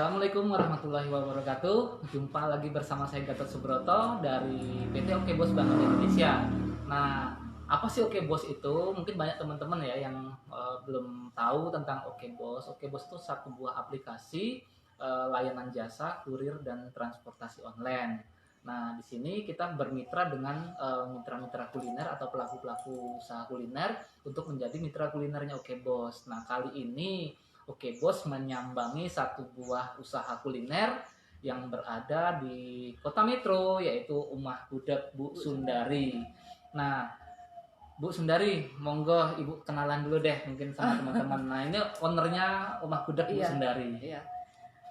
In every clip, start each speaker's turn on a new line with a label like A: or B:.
A: Assalamualaikum warahmatullahi wabarakatuh. Jumpa lagi bersama saya Gatot Subroto dari PT Oke Bos Bank Indonesia. Nah, apa sih Oke Bos itu? Mungkin banyak teman-teman ya yang belum tahu tentang Oke Bos. Oke Bos itu satu buah aplikasi layanan jasa kurir dan transportasi online. Nah, di sini kita bermitra dengan mitra-mitra kuliner atau pelaku-pelaku usaha kuliner untuk menjadi mitra kulinernya Oke Bos. Nah, kali ini Oke Bos menyambangi satu buah usaha kuliner yang berada di Kota Metro, yaitu Umah Gudeg Bu Sundari. Nah, Bu Sundari, monggo Ibu kenalan dulu deh mungkin sama teman-teman. Nah, ini ownernya Umah Gudeg Bu Sundari.
B: Iya.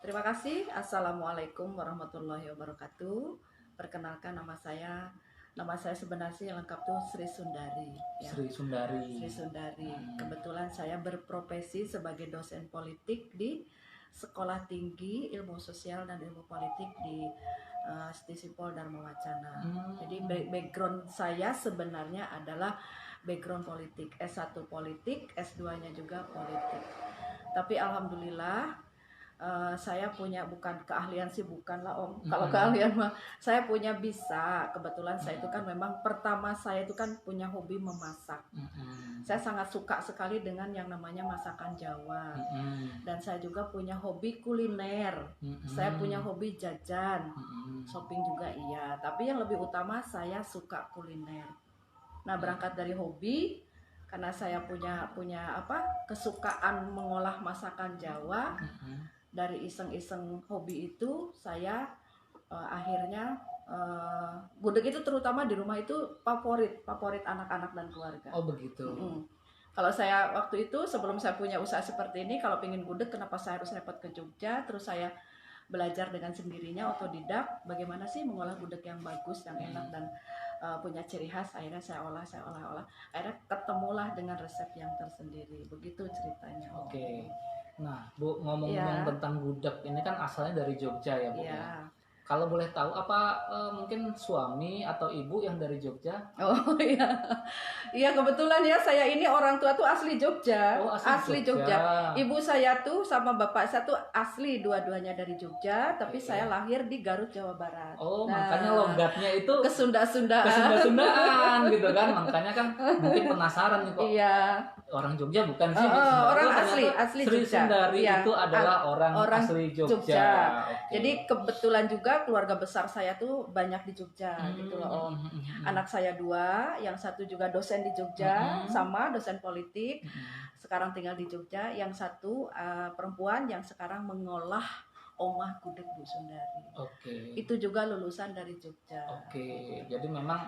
B: Terima kasih. Assalamualaikum warahmatullahi wabarakatuh. Perkenalkan nama saya sebenarnya yang lengkap tuh Sri Sundari. Ya.
A: Sri Sundari.
B: Sri Sundari. Kebetulan saya berprofesi sebagai dosen politik di Sekolah Tinggi Ilmu Sosial dan Ilmu Politik di Stisipol Dharma Wacana. Jadi background saya sebenarnya adalah background politik, S1 politik, S2-nya juga politik. Tapi alhamdulillah saya punya, bukan keahlian sih, bukanlah Om. Kalau keahlian mah saya punya bisa. Kebetulan saya itu kan memang pertama saya itu kan punya hobi memasak. Saya sangat suka sekali dengan yang namanya masakan Jawa. Dan saya juga punya hobi kuliner. Saya punya hobi jajan. Shopping juga iya. Tapi yang lebih utama saya suka kuliner. Nah, berangkat dari hobi, karena saya punya kesukaan mengolah masakan Jawa. Dari iseng-iseng hobi itu saya akhirnya gudeg itu terutama di rumah itu favorit anak-anak dan keluarga.
A: Oh begitu.
B: Kalau saya waktu itu sebelum saya punya usaha seperti ini, kalau pengen gudeg kenapa saya harus repot ke Jogja? Terus saya belajar dengan sendirinya, otodidak, bagaimana sih mengolah gudeg yang bagus, yang enak dan punya ciri khas. Akhirnya saya olah. Akhirnya ketemulah dengan resep yang tersendiri. Begitu ceritanya.
A: Oke. Nah, Bu, ngomong-ngomong tentang gudeg ini kan asalnya dari Jogja ya, Bu.
B: Ya.
A: Kalau boleh tahu apa mungkin suami atau ibu yang dari Jogja?
B: Oh iya. Iya, kebetulan ya saya ini orang tua tuh asli Jogja.
A: Oh, asli Jogja.
B: Ibu saya tuh sama bapak saya tuh asli dua-duanya dari Jogja, tapi saya lahir di Garut, Jawa Barat.
A: Oh, makanya logatnya itu
B: Kesunda-Sundaan
A: gitu kan. Makanya kan mungkin penasaran nih kok.
B: Iya.
A: Orang Jogja bukan sih?
B: Orang asli
A: Sri
B: Jogja.
A: Sundari
B: Iya.
A: itu adalah orang asli Jogja.
B: Okay. Jadi kebetulan juga keluarga besar saya tuh banyak di Jogja gitu loh Om. Anak saya 2, yang satu juga dosen di Jogja, sama dosen politik. Sekarang tinggal di Jogja. Yang satu perempuan yang sekarang mengolah Omah Gudeg Bu Sundari.
A: Oke.
B: Itu juga lulusan dari Jogja.
A: Oke. Jadi memang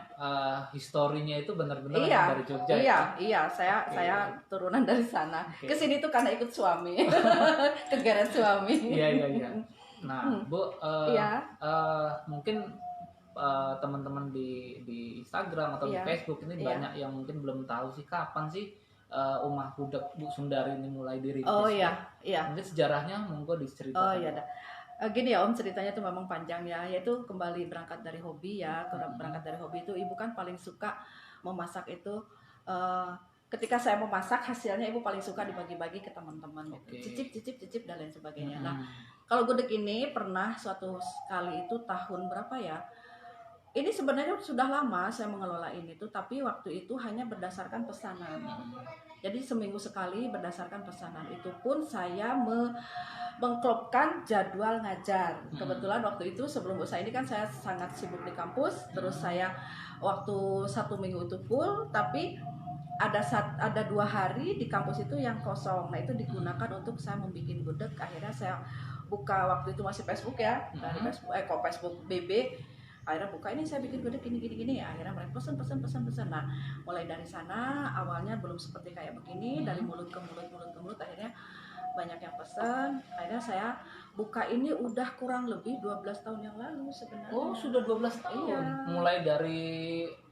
A: historinya itu benar-benar dari Jogja.
B: Iya. Saya turunan dari sana. Kesini tuh karena ikut suami. Kegeret suami.
A: Iya. Nah, Bu, mungkin teman-teman di Instagram atau di Facebook ini banyak yang mungkin belum tahu sih kapan sih Umah Gudeg Bu Sundari ini mulai dirintis.
B: Oh iya.
A: Mungkin sejarahnya monggo diceritakan.
B: Oh iya. Gini ya Om, ceritanya tuh memang panjang ya. Yaitu kembali berangkat dari hobi ya. Berangkat dari hobi itu ibu kan paling suka memasak itu. Ketika saya memasak, hasilnya ibu paling suka dibagi-bagi ke teman-teman gitu. Cicip dan lain sebagainya. Nah, kalau gudeg ini pernah suatu kali itu tahun berapa ya? Ini sebenarnya sudah lama saya mengelola ini tuh, tapi waktu itu hanya berdasarkan pesanan. Jadi seminggu sekali berdasarkan pesanan. Itu pun saya mengklopkan jadwal ngajar. Kebetulan waktu itu sebelum usaha ini kan saya sangat sibuk di kampus. Terus saya waktu 1 minggu itu full, tapi ada 2 hari di kampus itu yang kosong. Nah, itu digunakan untuk saya membuat gudeg. Akhirnya saya buka, waktu itu masih Facebook ya, dari Facebook BB. Akhirnya buka, ini saya bikin gudeg gini. Akhirnya mereka pesan. Nah, mulai dari sana awalnya belum seperti kayak begini, dari mulut ke mulut, akhirnya banyak yang pesan. Akhirnya saya buka ini udah kurang lebih 12 tahun yang lalu sebenarnya.
A: Oh, sudah 12 tahun. Iya. Mulai dari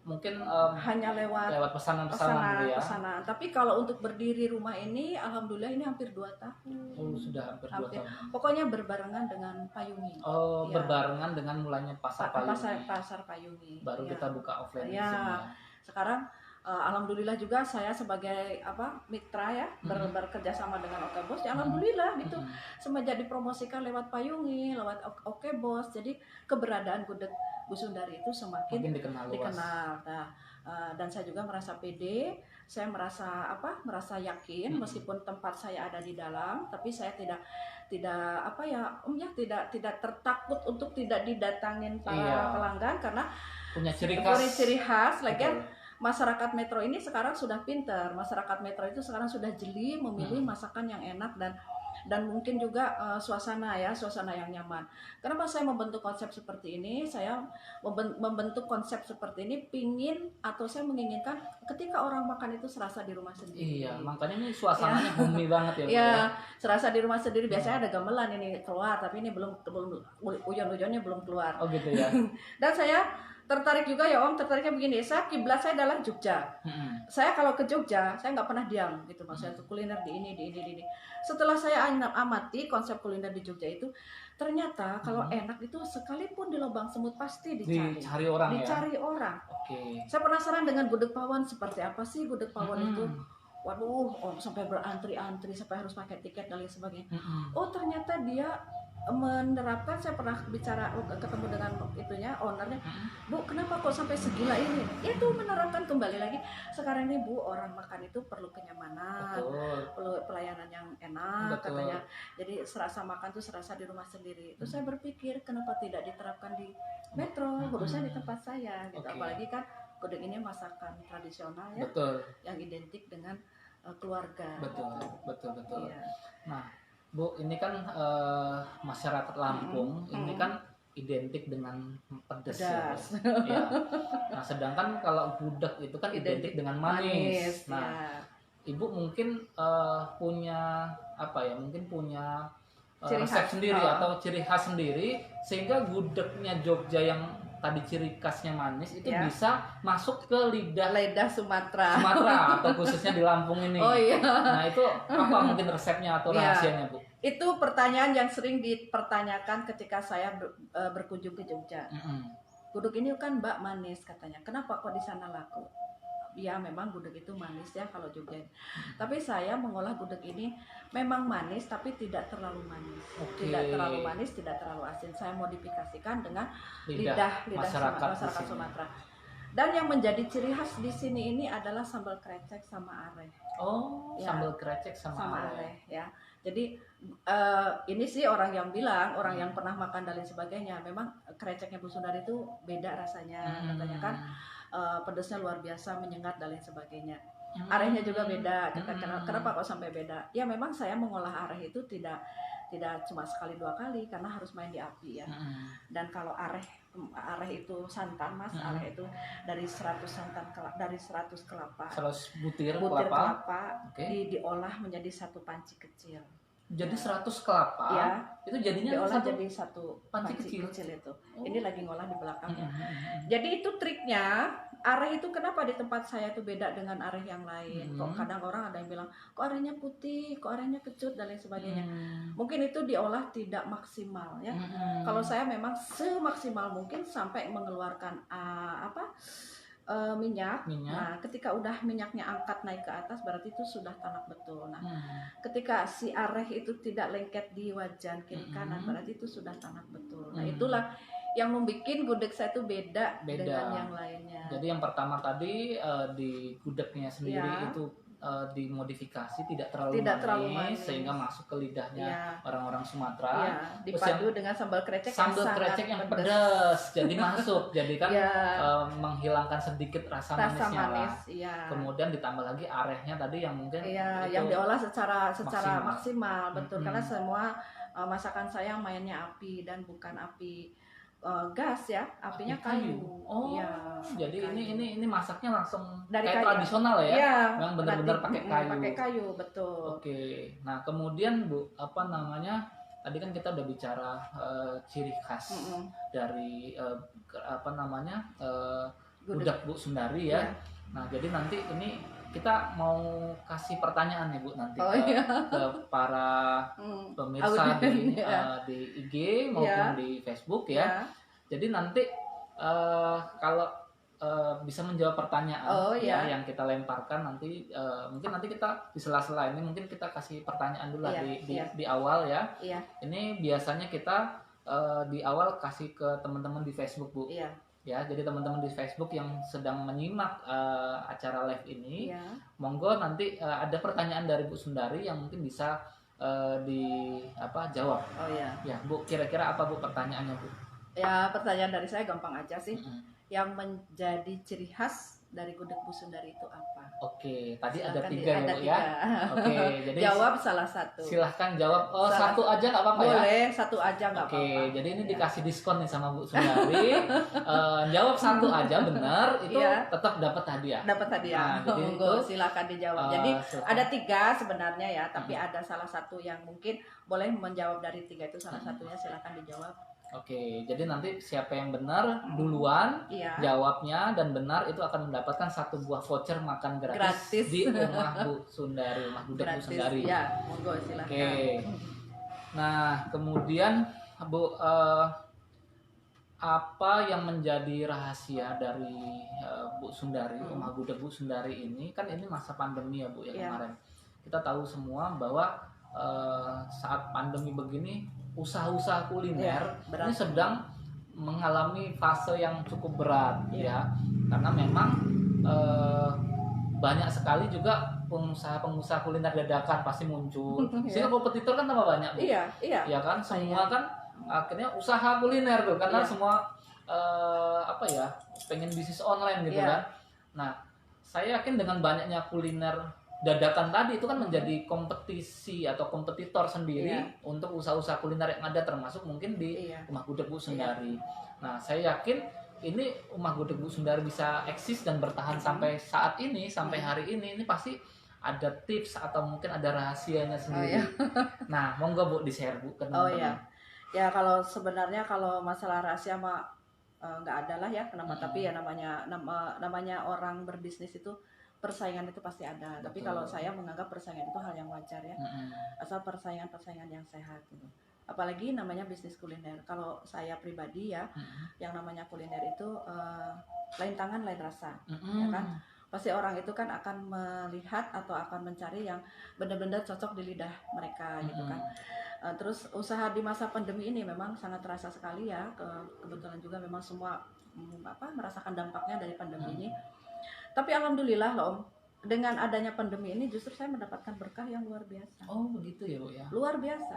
A: mungkin
B: hanya lewat
A: pesanan gitu ya.
B: Tapi kalau untuk berdiri rumah ini alhamdulillah ini hampir 2 tahun.
A: Oh, sudah hampir 2 tahun.
B: Pokoknya berbarengan dengan Payungi.
A: Oh, ya. Berbarengan dengan mulanya pasar Payungi.
B: Pasar Payungi.
A: Baru kita buka offline di sini.
B: Sekarang Alhamdulillah juga saya sebagai mitra ya bekerja sama dengan Oke Bos ya, alhamdulillah gitu. Semenjak dipromosikan lewat Payungi, lewat Oke Bos, jadi keberadaan gudeg Bu Sundari itu semakin
A: Mungkin dikenal luas.
B: Nah, dan saya juga merasa pede, saya merasa yakin meskipun tempat saya ada di dalam, tapi saya tidak tidak tertakut untuk tidak didatangin para pelanggan karena
A: punya ciri
B: khas. Lagian masyarakat Metro ini sekarang sudah pinter. Masyarakat Metro itu sekarang sudah jeli memilih masakan yang enak dan mungkin juga suasana yang nyaman. Kenapa saya membentuk konsep seperti ini? Saya membentuk konsep seperti ini saya menginginkan ketika orang makan itu serasa di rumah sendiri.
A: Iya, makanya ini suasananya homey banget ya.
B: Iya, serasa di rumah sendiri. Biasanya ada gamelan ini keluar, tapi ini belum ujon-ujonnya belum keluar.
A: Oh gitu ya.
B: Dan saya tertarik juga ya Om, tertariknya begini, kiblat saya adalah Jogja. Saya kalau ke Jogja, saya nggak pernah diam gitu, maksudnya kuliner di ini. Setelah saya amati konsep kuliner di Jogja itu, ternyata kalau enak itu sekalipun di lubang semut pasti dicari orang.
A: Oke.
B: Saya penasaran dengan gudeg pawon, seperti apa sih gudeg pawon itu? Waduh, Om, sampai berantri-antri, sampai harus pakai tiket dan lain sebagainya. Oh, ternyata dia menerapkan, saya pernah ketemu dengan ownernya, Bu, kenapa kok sampai segila ini? Itu menerapkan kembali lagi. Sekarang ini Bu, orang makan itu perlu kenyamanan, perlu pelayanan yang enak, katanya. Jadi serasa makan tuh serasa di rumah sendiri. Terus saya berpikir, kenapa tidak diterapkan di Metro, khususnya di tempat saya, gitu. Apalagi kan gudeg ini masakan tradisional ya, yang identik dengan keluarga.
A: Betul.
B: Iya.
A: Nah, Bu, ini kan masyarakat Lampung ini kan identik dengan pedas. Ya. Nah, sedangkan kalau gudeg itu kan identik dengan manis. Nah, Ibu mungkin punya mungkin punya resep sendiri atau ciri khas sendiri sehingga gudegnya Jogja yang tadi ciri khasnya manis itu bisa masuk ke lidah
B: Sumatera
A: atau khususnya di Lampung ini. Nah, itu apa mungkin resepnya atau rahasianya, Bu?
B: Itu pertanyaan yang sering dipertanyakan ketika saya berkunjung ke Jogja. Gudeg ini kan Mbak manis katanya. Kenapa kok di sana laku? Ya memang gudeg itu manis ya kalau Jogja. Tapi saya mengolah gudeg ini memang manis tapi tidak terlalu manis. Tidak terlalu manis, tidak terlalu asin. Saya modifikasikan dengan lidah masyarakat Sumatera. Dan yang menjadi ciri khas di sini ini adalah sambal krecek sama areh.
A: Sambal krecek sama areh
B: ya. Jadi ini sih orang yang pernah makan dan lain sebagainya. Memang kreceknya Bu Sundari itu beda rasanya, katanya kan. Pedasnya luar biasa, menyengat dan lain sebagainya. Arehnya juga beda. Kenapa kok sampai beda? Ya memang saya mengolah areh itu tidak cuma sekali dua kali karena harus main di api ya. Dan kalau areh itu santan Mas, areh itu dari 100 kelapa.
A: 100 butir
B: kelapa diolah menjadi satu panci kecil.
A: Jadi 100 kelapa itu jadinya
B: diolah jadi satu panci kecil itu. Ini lagi ngolah di belakang. Jadi itu triknya. Areh itu kenapa di tempat saya itu beda dengan areh yang lain? Kok kadang orang ada yang bilang, kok arehnya putih, kok arehnya kecut dan lain sebagainya. Mungkin itu diolah tidak maksimal ya. Kalau saya memang semaksimal mungkin sampai mengeluarkan minyak. Nah, ketika udah minyaknya angkat naik ke atas berarti itu sudah tanak betul. Nah, ketika si areh itu tidak lengket di wajan kiri kanan berarti itu sudah tanak betul. Nah, itulah yang membuat gudeg saya itu beda dengan yang lainnya.
A: Jadi yang pertama tadi di gudegnya sendiri itu dimodifikasi tidak terlalu manis sehingga masuk ke lidahnya orang-orang Sumatera.
B: Dipadu dengan sambal krecek
A: yang pedas jadi masuk, jadi kan menghilangkan sedikit rasa manisnya. Kemudian ditambah lagi arehnya tadi yang mungkin
B: yang diolah secara maksimal betul karena semua masakan saya mainnya api dan bukan api gas ya, apinya kayu.
A: Jadi kayu. ini masaknya langsung
B: dari
A: kayak
B: kayu.
A: Tradisional ya? Yang benar-benar pakai kayu.
B: Pakai kayu, betul.
A: Nah, kemudian Bu, tadi kan kita udah bicara ciri khas dari gudeg Bu Sundari ya. Nah, jadi nanti ini kita mau kasih pertanyaan nih Bu nanti ke para pemirsa di IG maupun di Facebook ya. Jadi nanti kalau bisa menjawab pertanyaan
B: Oh,
A: ya
B: iya.
A: yang kita lemparkan nanti, mungkin nanti kita di sela-sela ini mungkin kita kasih pertanyaan dulu lah
B: Iya,
A: di
B: iya.
A: di awal ya.
B: Iya,
A: Ini biasanya kita di awal kasih ke teman-teman di Facebook, Bu.
B: iya,
A: Ya, jadi teman-teman di Facebook yang sedang menyimak acara live ini,
B: iya.
A: monggo nanti ada pertanyaan dari Bu Sundari yang mungkin bisa di apa jawab.
B: Oh, iya.
A: Ya, Bu, kira-kira apa Bu pertanyaannya, Bu?
B: Ya, pertanyaan dari saya gampang aja sih.
A: Mm-mm.
B: Yang menjadi ciri khas dari gudeg Bu Sundari itu apa?
A: Oke, tadi ada
B: Silakan
A: 3 ya,
B: ada
A: Bu ya.
B: 3.
A: Oke, jadi
B: Jawab salah satu.
A: silahkan jawab. Oh,
B: Salah
A: satu aja nggak apa-apa ya?
B: Boleh, satu aja nggak
A: Oke,
B: apa-apa.
A: jadi ini
B: Ya.
A: dikasih diskon nih sama Bu Sundari. Jawab satu aja benar, itu
B: Iya.
A: tetap dapat hadiah.
B: Dapat hadiah.
A: Nah, jadi
B: Monggo,
A: itu,
B: silakan dijawab. Jadi
A: silakan.
B: ada 3 sebenarnya ya, tapi ada salah satu yang mungkin boleh menjawab dari 3 itu salah satunya, silakan dijawab.
A: Oke, jadi nanti siapa yang benar duluan
B: Iya.
A: jawabnya dan benar itu akan mendapatkan 1 buah voucher makan gratis,
B: Gratis.
A: di rumah Bu Sundari, rumah gudeg Bu
B: Gratis.
A: Sundari.
B: Ya, monggo silakan.
A: Oke. Nah, kemudian Bu, apa yang menjadi rahasia dari Bu Sundari, rumah gudeg Bu Sundari ini? Kan ini masa pandemi ya Bu ya
B: Iya.
A: kemarin. Kita tahu semua bahwa saat pandemi begini usaha-usaha kuliner
B: Iya, berat.
A: ini sedang mengalami fase yang cukup berat ya, karena memang banyak sekali juga pengusaha-pengusaha kuliner dadakan pasti muncul, sehingga kompetitor kan tambah banyak Bu.
B: Iya, iya.
A: Ya kan, semua kan akhirnya usaha kuliner tuh, karena
B: Iya.
A: semua apa ya, pengen bisnis online gitu
B: Iya.
A: kan. Nah, saya yakin dengan banyaknya kuliner dadakan tadi itu kan menjadi kompetisi atau kompetitor sendiri
B: Iya.
A: untuk usaha-usaha kuliner yang ada, termasuk mungkin di
B: Iya.
A: rumah gudeg Bu Sundari. Nah, saya yakin ini rumah gudeg Bu Sundari bisa eksis dan bertahan sampai saat ini, sampai hari ini pasti ada tips atau mungkin ada rahasianya sendiri.
B: iya.
A: Nah, monggo Bu di-share Bu ke
B: Oh
A: teman-teman.
B: iya. Ya kalau sebenarnya kalau masalah rahasia mah nggak ada lah ya, kenapa? Tapi ya namanya orang berbisnis itu persaingan itu pasti ada. Tapi
A: Betul.
B: kalau saya menganggap persaingan itu hal yang wajar ya,
A: Mm-mm.
B: asal persaingan yang sehat gitu. Apalagi namanya bisnis kuliner. Kalau saya pribadi ya, yang namanya kuliner itu lain tangan lain rasa, ya kan? Pasti orang itu kan akan melihat atau akan mencari yang benar-benar cocok di lidah mereka gitu kan. Terus usaha di masa pandemi ini memang sangat terasa sekali ya. Kebetulan juga memang semua merasakan dampaknya dari pandemi ini. Tapi alhamdulillah loh Om, dengan adanya pandemi ini justru saya mendapatkan berkah yang luar biasa.
A: Oh begitu ya Bu ya.
B: Luar biasa.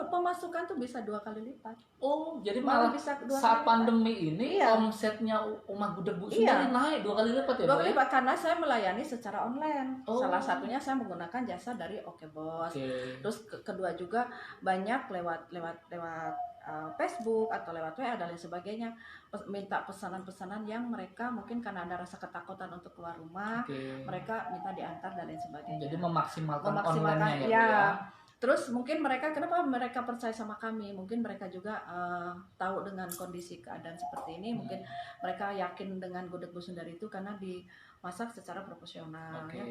B: Pemasukan tuh bisa 2 kali lipat.
A: Oh jadi
B: Malah
A: malah
B: bisa 2 kali
A: saat
B: lipat.
A: pandemi ini
B: Iya.
A: omsetnya rumah gudeg Bu
B: Iya.
A: Sundari naik 2 kali lipat ya
B: 2
A: Bu
B: kali
A: ya?
B: lipat karena saya melayani secara online.
A: Oh.
B: Salah satunya saya menggunakan jasa dari Oke Bos.
A: Oke.
B: Terus kedua juga banyak lewat Facebook atau lewat WA dan lain sebagainya, minta pesanan-pesanan yang mereka mungkin karena ada rasa ketakutan untuk keluar rumah,
A: Oke.
B: mereka minta diantar dan lain sebagainya.
A: Jadi memaksimalkan
B: Memaksimalkan,
A: online-nya ya Bu
B: ya.
A: ya.
B: Terus mungkin kenapa mereka percaya sama kami? Mungkin mereka juga tahu dengan kondisi keadaan seperti ini. Mungkin mereka yakin dengan gudeg Bu Sundari itu karena dimasak secara profesional,
A: Oke.
B: ya.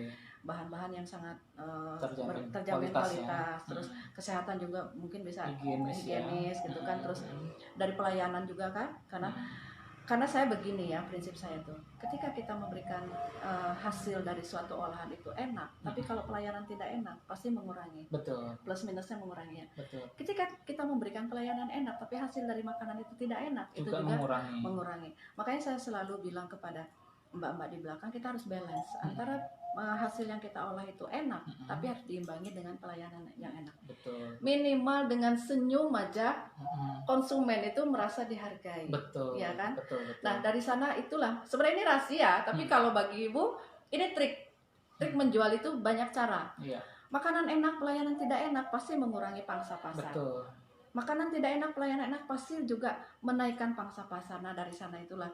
B: Bahan-bahan yang sangat
A: kualitasnya.
B: terjamin kualitas. Terus kesehatan juga mungkin bisa
A: Higienis
B: gitu kan. Terus dari pelayanan juga kan, karena saya begini ya, prinsip saya tuh, ketika kita memberikan hasil dari suatu olahan itu enak, tapi kalau pelayanan tidak enak pasti mengurangi,
A: Betul.
B: plus minusnya mengurangi ya.
A: Betul.
B: Ketika kita memberikan pelayanan enak tapi hasil dari makanan itu tidak enak, itu
A: Juga
B: juga
A: mengurangi.
B: Makanya saya selalu bilang kepada mbak-mbak di belakang, kita harus balance antara hasil yang kita olah itu enak, tapi harus diimbangi dengan pelayanan yang enak.
A: Betul.
B: Minimal dengan senyum aja konsumen itu merasa dihargai.
A: Betul.
B: Iya kan?
A: Betul. Betul.
B: Nah dari sana itulah sebenarnya ini rahasia, tapi kalau bagi ibu ini trik menjual itu banyak cara.
A: Iya.
B: Makanan enak, pelayanan tidak enak pasti mengurangi pangsa pasar.
A: Betul.
B: Makanan tidak enak, pelayanan enak pasti juga menaikkan pangsa pasar. Nah dari sana itulah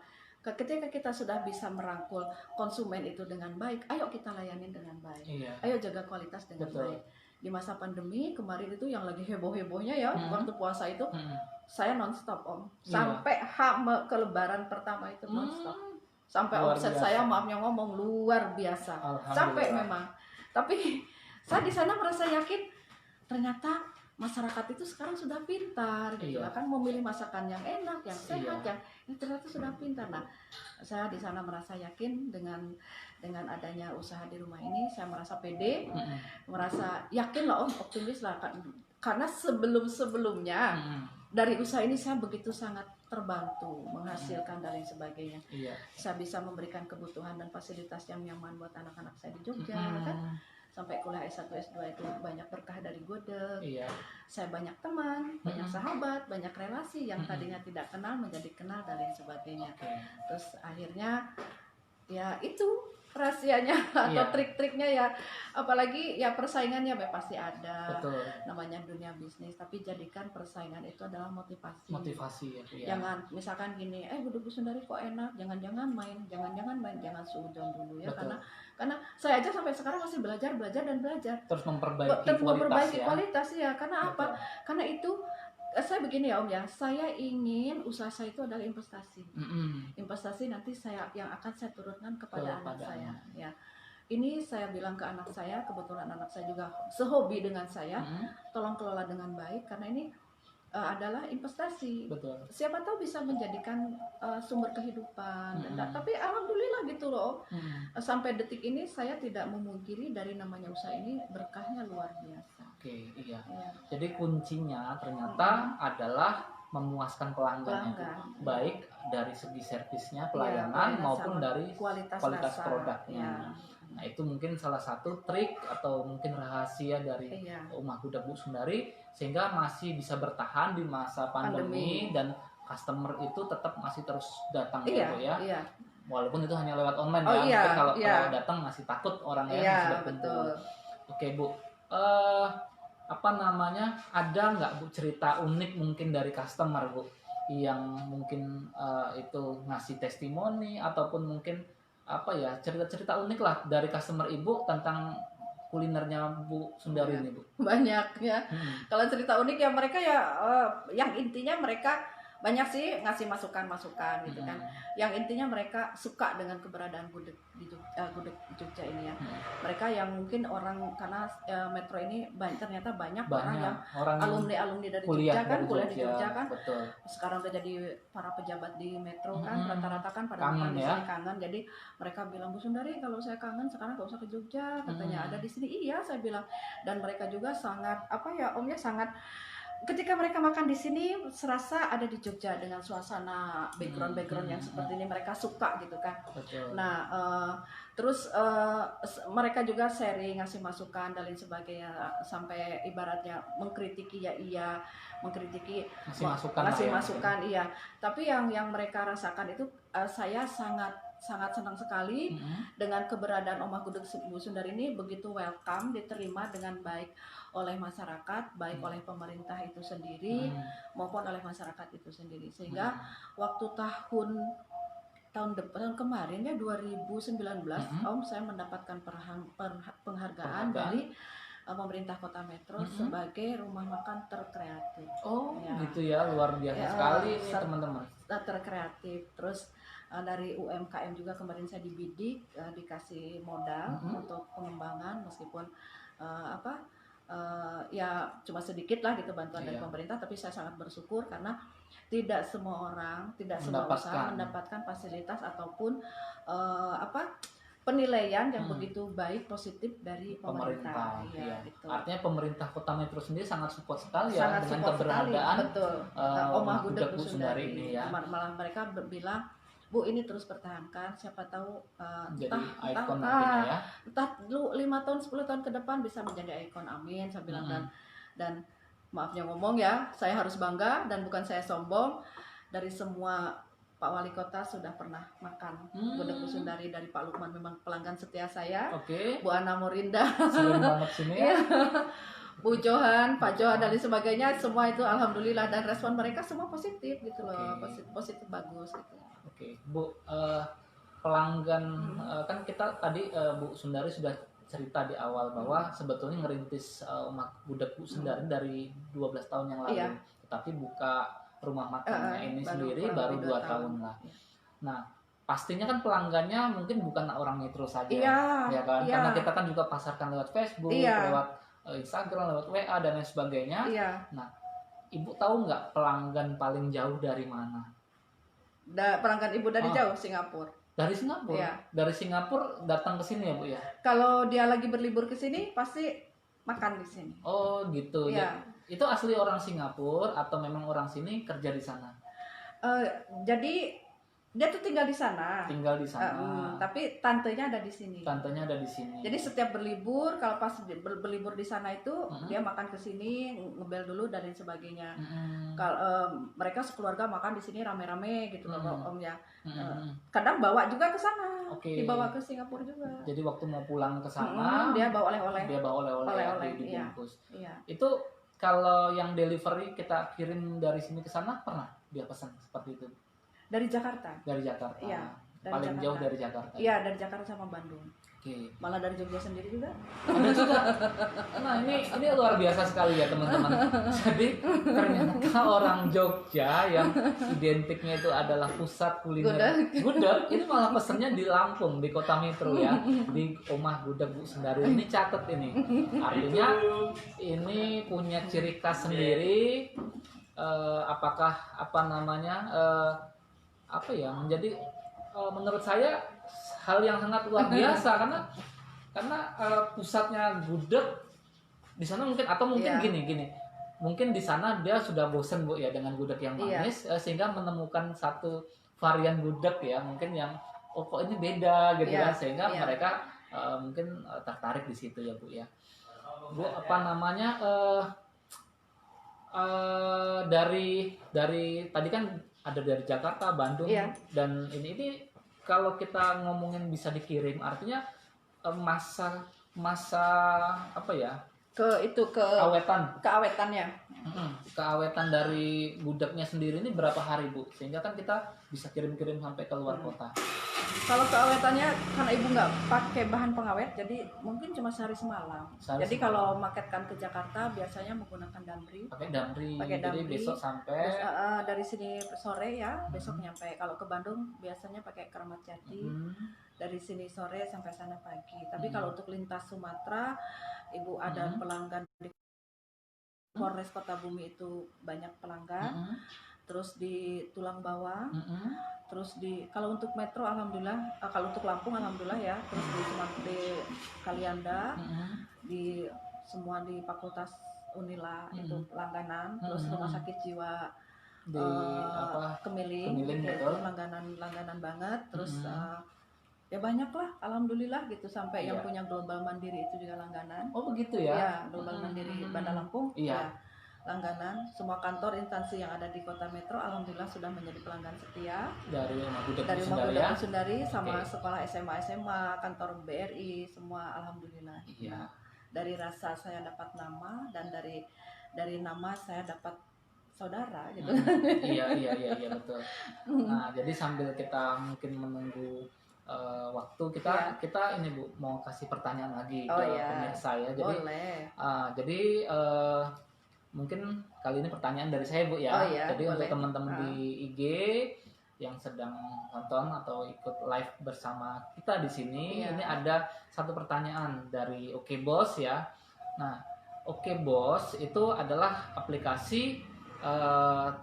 B: ketika kita sudah bisa merangkul konsumen itu dengan baik, ayo kita layanin dengan baik.
A: Iya.
B: Ayo jaga kualitas dengan
A: Betul.
B: baik. Di masa pandemi kemarin itu yang lagi heboh-hebohnya ya, waktu puasa itu saya nonstop Om. Sampai ke lebaran pertama itu nonstop. Sampai
A: Luar
B: omset
A: biasa.
B: saya maafnya ngomong luar biasa.
A: Alhamdulillah.
B: Sampai memang. Tapi saya di sana merasa yakin ternyata masyarakat itu sekarang sudah pintar gitu
A: Iya.
B: lah, kan memilih masakan yang enak, yang sehat,
A: Iya.
B: yang ini ternyata sudah pintar. Nah, saya di sana merasa yakin dengan adanya usaha di rumah ini, saya merasa pede,
A: Mm-mm.
B: merasa yakin lah Om, optimis lah karena sebelumnya
A: Mm-mm.
B: dari usaha ini saya begitu sangat terbantu menghasilkan dan lain sebagainya.
A: Iya.
B: Saya bisa memberikan kebutuhan dan fasilitas yang nyaman buat anak-anak saya di Jogja
A: Mm-mm.
B: kan. Sampai kuliah S1 S2 itu banyak berkah dari Gudeg.
A: Iya.
B: Saya banyak teman, banyak sahabat, banyak relasi yang tadinya tidak kenal menjadi kenal dan lain sebagainya.
A: Oke.
B: Terus akhirnya ya itu rahasianya atau
A: Iya.
B: trik-triknya ya, apalagi ya persaingannya pasti ada.
A: Betul.
B: Namanya dunia bisnis, tapi jadikan persaingan itu adalah motivasi.
A: Motivasi ya. Iya.
B: Jangan misalkan gini, Gudeg Bu Sundari kok enak, jangan jangan suudon dulu ya.
A: Betul.
B: Karena saya aja sampai sekarang masih belajar dan belajar.
A: Terus memperbaiki
B: Terus
A: kualitas
B: memperbaiki
A: ya.
B: kualitas ya. Karena apa?
A: Betul.
B: Karena itu saya begini ya Om ya, saya ingin usaha saya itu adalah investasi.
A: Mm-mm.
B: Investasi nanti yang akan saya turunkan kepada anak saya.
A: anak.
B: Ya, ini saya bilang ke anak saya, kebetulan anak saya juga sehobi dengan saya,
A: Mm-mm.
B: tolong kelola dengan baik karena ini adalah investasi.
A: Betul.
B: Siapa tahu bisa menjadikan sumber kehidupan.
A: Mm-mm.
B: Tapi alhamdulillah gitu loh.
A: Mm-mm.
B: Sampai detik ini saya tidak memungkiri dari namanya usaha ini berkahnya luar biasa.
A: Oke, iya.
B: Ya.
A: Jadi kuncinya ternyata adalah memuaskan pelanggan, baik dari segi servisnya, pelayanan
B: Ya,
A: maupun
B: sama
A: dari
B: kualitas
A: kualitas
B: rasa.
A: produknya.
B: Ya.
A: Nah, itu mungkin salah satu trik atau mungkin rahasia dari
B: Iya.
A: Rumah Gudeg Bu Sundari sehingga masih bisa bertahan di masa pandemi dan customer itu tetap masih terus datang
B: Iya,
A: gitu ya.
B: iya.
A: Walaupun itu hanya lewat online
B: Oh,
A: ya.
B: iya,
A: Mungkin kalau
B: iya.
A: datang masih takut orang ya
B: Iya,
A: sudah kumpul.
B: betul.
A: Oke, Bu. Ada nggak Bu cerita unik mungkin dari customer Bu yang mungkin itu ngasih testimoni ataupun mungkin cerita-cerita unik lah dari customer Ibu tentang kulinernya Bu Sundari ini Bu?
B: Banyak ya. Kalau cerita unik ya mereka ya yang intinya mereka banyak sih ngasih masukan-masukan gitu kan. Yang intinya mereka suka dengan keberadaan Gudeg di Jogja ini ya. Mereka yang mungkin orang karena Metro ini ternyata banyak orang yang alumni dari Jogja kan, kuliah di Jogja kan.
A: Betul.
B: Sekarang udah jadi para pejabat di Metro kan, rata-rata kan pada
A: kangen
B: di
A: ya.
B: sini kangen. Jadi mereka bilang, Bu Sundari kalau saya kangen sekarang gak usah ke Jogja, katanya ada di sini. Iya, saya bilang. Dan mereka juga sangat Omnya sangat ketika mereka makan di sini serasa ada di Jogja dengan suasana background yang seperti ini, mereka suka gitu kan.
A: Betul.
B: Nah terus mereka juga sharing, ngasih masukan dan lain sebagainya, sampai ibaratnya mengkritiki ya iya, mengkritiki ngasih masukan iya. Tapi yang mereka rasakan itu saya sangat senang sekali dengan keberadaan Omah Gudeg Bu Sundari ini, begitu welcome, diterima dengan baik oleh masyarakat, baik oleh pemerintah itu sendiri maupun oleh masyarakat itu sendiri. Sehingga waktu tahun kemarin ya 2019 Om, saya mendapatkan penghargaan dari pemerintah Kota Metro sebagai rumah makan terkreatif.
A: Oh
B: ya.
A: Gitu ya, luar biasa sekali ini teman-teman.
B: Terkreatif. Terus dari UMKM juga kemarin saya dibidik, dikasih modal untuk pengembangan, meskipun ya cuma sedikit lah gitu bantuan dari pemerintah, tapi saya sangat bersyukur karena tidak semua orang, tidak semua usaha mendapatkan fasilitas ataupun penilaian yang begitu baik positif dari pemerintah.
A: Ya.
B: Gitu.
A: Artinya pemerintah Kota Metro sendiri sangat support sekali ya
B: sangat
A: dengan keberadaan
B: Omah Gudeg Bu
A: Sundari ini ya.
B: Malah mereka bilang, Bu ini terus pertahankan, siapa tahu
A: jadi ikon nantinya ya.
B: Entah lu 5 tahun 10 tahun ke depan bisa menjadi ikon, amin saya bilang. Dan maafnya ngomong ya, saya harus bangga dan bukan saya sombong, dari semua Pak Wali Kota sudah pernah makan Gudeg Bu Sundari, dari Pak Lukman memang pelanggan setia saya. Bu Ana Morinda
A: sering banget sini ya.
B: Bu Johan, Pak Johan dan sebagainya, semua itu alhamdulillah, dan respon mereka semua positif gitu loh. Positif bagus gitu.
A: Bu, pelanggan kan kita tadi Bu Sundari sudah cerita di awal bahwa sebetulnya ngerintis Rumah Gudeg Bu Sundari dari 12 tahun yang lalu, tetapi buka rumah makannya ini sendiri baru 2 tahun lah. Nah, pastinya kan pelanggannya mungkin bukan orang Metro saja, ya kan? Karena kita kan juga pasarkan lewat Facebook, lewat Instagram, lewat WA dan lain sebagainya.
B: Iya.
A: Nah, Ibu tahu nggak pelanggan paling jauh dari mana?
B: Pelanggan ibu dari
A: Ah.
B: jauh Singapura.
A: Dari Singapura.
B: Iya.
A: Dari Singapura datang ke sini ya Bu ya.
B: Kalau dia lagi berlibur ke sini pasti makan di sini.
A: Oh gitu.
B: Iya.
A: Itu asli orang Singapura atau memang orang sini kerja di sana?
B: Jadi dia tuh tinggal di sana.
A: Tinggal di sana.
B: Tapi tantenya ada di sini.
A: Tantenya ada di sini.
B: Jadi setiap berlibur, kalau pas berlibur di sana itu dia makan ke sini, ngebel dulu dan lain sebagainya. Kalau mereka sekeluarga makan di sini rame-rame gitu loh Om ya. Kadang bawa juga ke sana. Dibawa ke Singapura juga.
A: Jadi waktu mau pulang ke sana,
B: dia bawa oleh-oleh.
A: Dia bawa oleh-oleh dibungkus.
B: Iya.
A: Itu kalau yang delivery kita kirim dari sini ke sana pernah dia pesan seperti itu?
B: Dari Jakarta.
A: Dari Jakarta.
B: Iya.
A: Paling jauh dari Jakarta.
B: Iya, dari Jakarta sama Bandung.
A: Oke.
B: Malah dari Jogja sendiri juga.
A: Ada juga. Nah ini luar biasa sekali ya teman-teman. Jadi ternyata orang Jogja yang identiknya itu adalah pusat kuliner gudeg, ini malah pesennya di Lampung, di Kota Metro ya, di Omah Gudeg Bu Sundari. Ini catat ini. Artinya ini punya ciri khas sendiri. Apakah apa namanya menjadi menurut saya hal yang sangat luar biasa karena pusatnya gudeg di sana mungkin gini mungkin di sana dia sudah bosen Bu ya dengan gudeg yang manis sehingga menemukan satu varian gudeg ya mungkin yang kok ini beda gitu kan sehingga mereka mungkin tertarik di situ ya Bu ya. Bu dari tadi kan ada dari Jakarta, Bandung dan ini kalau kita ngomongin bisa dikirim artinya masa
B: keawetannya.
A: Keawetan dari gudegnya sendiri ini berapa hari Bu sehingga kan kita bisa kirim-kirim sampai ke luar kota.
B: Kalau keawetannya karena ibu nggak pakai bahan pengawet jadi mungkin cuma sehari semalam. Jadi kalau marketkan ke Jakarta biasanya menggunakan damri.
A: Pakai damri. Jadi besok sampai
B: dari sini sore ya besok nyampe. Kalau ke Bandung biasanya pakai Keramat Jati. Dari sini sore sampai sana pagi. Tapi kalau untuk lintas Sumatera ibu ada pelanggan di Polres Kota Bumi itu banyak pelanggan. Terus di Tulang Bawang, terus kalau untuk Metro alhamdulillah, kalau untuk Lampung alhamdulillah ya, terus di Kalianda, di semua di Fakultas Unila itu langganan, terus Rumah Sakit Jiwa
A: di
B: Kemiling itu langganan banget, terus ya banyak lah alhamdulillah gitu sampai yang punya Global Mandiri itu juga langganan.
A: Oh begitu ya?
B: Ya Global Mandiri Bandar Lampung. Ya. Langganan, semua kantor instansi yang ada di Kota Metro alhamdulillah sudah menjadi pelanggan setia
A: dari Omah Gudeg
B: Sundari sama sekolah SMA kantor BRI semua alhamdulillah.
A: Iya.
B: Dari rasa saya dapat nama dan dari nama saya dapat saudara gitu.
A: Iya betul. Nah jadi sambil kita mungkin menunggu waktu kita ini Bu mau kasih pertanyaan lagi ke pemirsa ya. Jadi
B: boleh.
A: Mungkin kali ini pertanyaan dari saya Bu ya. Jadi boleh. Untuk teman-teman di IG yang sedang nonton atau ikut live bersama kita di sini, ini ada satu pertanyaan dari Oke Bos ya. Nah, Oke Bos itu adalah aplikasi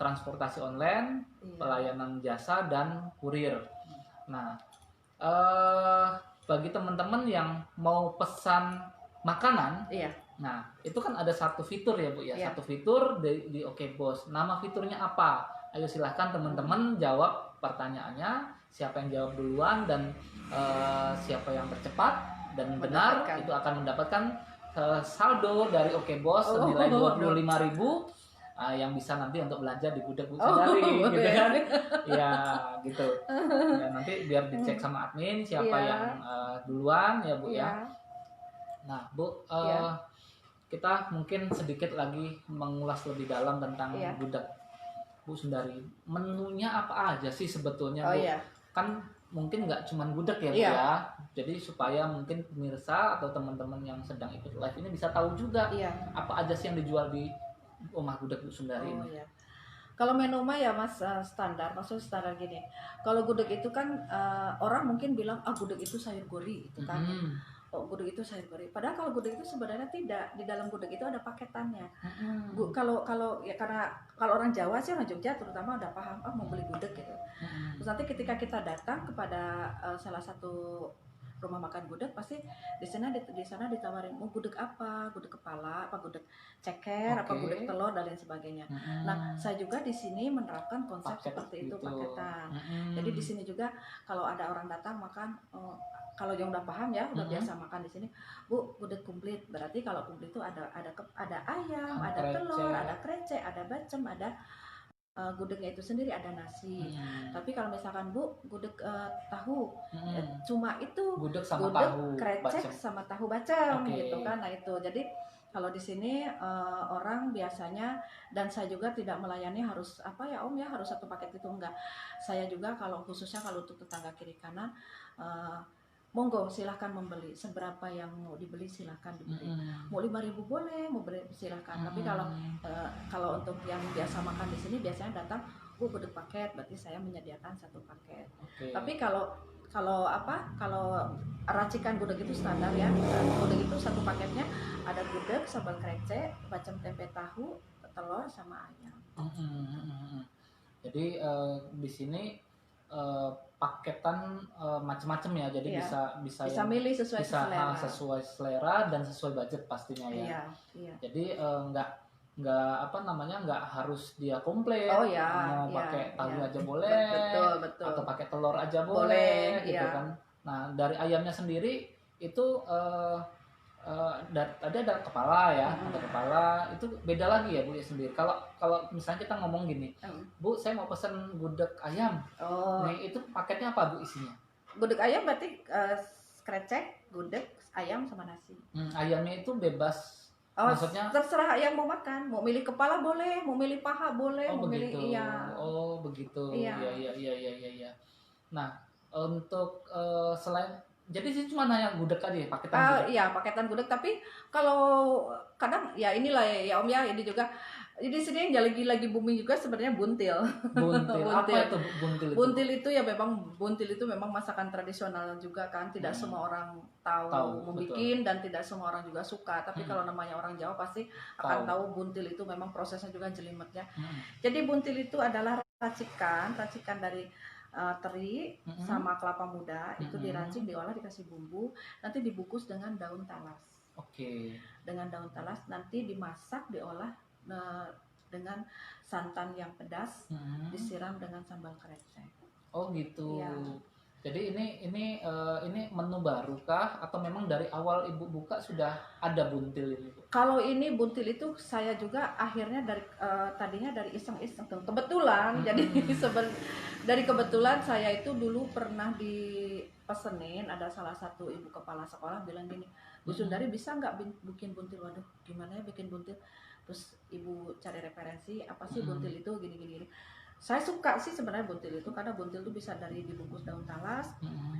A: transportasi online, pelayanan jasa dan kurir. Nah, bagi teman-teman yang mau pesan makanan, nah itu kan ada satu fitur ya Bu ya, satu fitur di Oke Bos. Nama fiturnya apa? Ayo silahkan teman-teman jawab pertanyaannya. Siapa yang jawab duluan dan siapa yang tercepat dan benar itu akan mendapatkan saldo dari Oke Bos senilai 25.000 yang bisa nanti untuk belanja di gudeg Bu Sundari gitu kan. Ya gitu. Ya, nanti biar dicek sama admin siapa yang duluan ya Bu ya. Nah Bu, kita mungkin sedikit lagi mengulas lebih dalam tentang gudeg Bu Sundari. Menunya apa aja sih sebetulnya Bu? Kan mungkin nggak cuma gudeg ya Bu ya. Jadi supaya mungkin pemirsa atau teman-teman yang sedang ikut live ini bisa tahu juga apa aja sih yang dijual di Omah Gudeg Bu Sundari ini.
B: Kalau menu mah ya Mas standar, maksudnya standar gini. Kalau gudeg itu kan orang mungkin bilang gudeg itu sayur gori itu kan. oh gudeg itu sayur gurih. Padahal kalau gudeg itu sebenarnya tidak, di dalam gudeg itu ada paketannya.
A: Mm-mm.
B: Kalau ya karena kalau orang Jawa sih, orang Jogja terutama udah paham, oh mau beli gudeg gitu.
A: Mm-mm.
B: Terus nanti ketika kita datang kepada salah satu rumah makan gudeg, pasti di sana ditawarin mau gudeg apa, gudeg kepala, apa gudeg ceker, apa gudeg
A: Oke.
B: telur dan lain sebagainya. Nah,
A: Mm-mm.
B: saya juga di sini menerapkan konsep
A: Paket
B: seperti itu,
A: gitu.
B: paketan. Jadi di
A: Mm-mm.
B: sini juga kalau ada orang datang makan, kalau yang udah paham ya, udah
A: Mm-mm.
B: biasa makan di sini, Bu, gudeg komplit. Berarti kalau komplit itu ada ayam, ada telur,
A: Krecek.
B: ada krecek, ada bacem, ada gudegnya itu sendiri, ada nasi.
A: Mm-mm.
B: Tapi kalau misalkan Bu gudeg tahu,
A: Mm-mm.
B: cuma itu
A: Gudeg sama
B: gudeg
A: tahu
B: krecek
A: bacem.
B: sama tahu bacem
A: Oke.
B: gitu kan. Nah itu jadi kalau di sini orang biasanya, dan saya juga tidak melayani harus apa ya Om ya, harus satu paket itu enggak. Saya juga kalau khususnya kalau untuk tetangga kiri kanan, eh, monggo silahkan membeli, seberapa yang mau dibeli silahkan dibeli.
A: Mm-mm.
B: Mau 5.000 boleh, mau beli silahkan. Tapi kalau kalau untuk yang biasa makan di sini biasanya datang, gudeg paket, berarti saya menyediakan satu paket.
A: Oke.
B: Tapi kalau racikan gudeg itu standar ya. Gudeg itu satu paketnya ada gudeg, sambal krecek, bacem tempe tahu, telur sama ayam.
A: Mm-mm. Jadi di sini paketan macam-macam ya. Jadi
B: Iya.
A: bisa
B: Bisa
A: yang
B: milih sesuai
A: bisa
B: selera.
A: sesuai selera dan sesuai budget pastinya ya.
B: Iya, iya.
A: Jadi nggak apa namanya, nggak harus dia komplit.
B: Oh ya,
A: Mau
B: iya,
A: pakai tahu
B: iya.
A: aja boleh,
B: Betul.
A: atau pakai telur aja
B: Boleh,
A: boleh gitu
B: iya.
A: kan. Nah, dari ayamnya sendiri itu tadi ada kepala ya, ada kepala itu beda lagi ya Bu ya sendiri. Kalau misalnya kita ngomong gini, Bu saya mau pesen gudeg ayam,
B: Oh,
A: nih itu paketnya apa Bu isinya?
B: gudeg ayam berarti krecek, gudeg, ayam sama nasi.
A: Ayamnya itu bebas,
B: Oh,
A: maksudnya?
B: terserah yang mau makan. Mau milih kepala boleh, mau milih paha boleh,
A: Oh
B: mau milih
A: begitu,
B: iya.
A: oh begitu,
B: Iya.
A: ya. Nah untuk selain, jadi sih cuma nanya gudeg aja ya, paketan gudeg.
B: Iya, paketan gudeg. Tapi kalau kadang ya inilah ya Om ya, ini juga. Jadi sini yang lagi booming juga sebenarnya buntil.
A: Buntil, apa
B: Buntil.
A: itu buntil itu?
B: Buntil itu ya memang masakan tradisional juga kan. Tidak semua orang tahu membikin dan tidak semua orang juga suka. Tapi kalau namanya orang Jawa pasti akan tahu buntil itu memang prosesnya juga jelimet ya. Jadi buntil itu adalah racikan dari teri sama kelapa muda. Itu diracik, diolah, dikasih bumbu, nanti dibungkus dengan daun talas.
A: Oke.
B: Dengan daun talas nanti dimasak, diolah dengan santan yang pedas, disiram dengan sambal krecek.
A: Oh gitu.
B: Iya.
A: Jadi ini menu baru kah atau memang dari awal Ibu buka sudah ada buntil ini Bu?
B: Kalau ini buntil itu saya juga akhirnya tadinya dari iseng-iseng kebetulan. Jadi dari kebetulan saya itu dulu pernah dipesenin, ada salah satu ibu kepala sekolah bilang gini, Bu Sundari bisa nggak bikin buntil? Waduh, gimana ya bikin buntil? Terus ibu cari referensi apa sih buntil itu, gini. Saya suka sih sebenarnya buntil itu, karena buntil itu bisa dari dibungkus daun talas,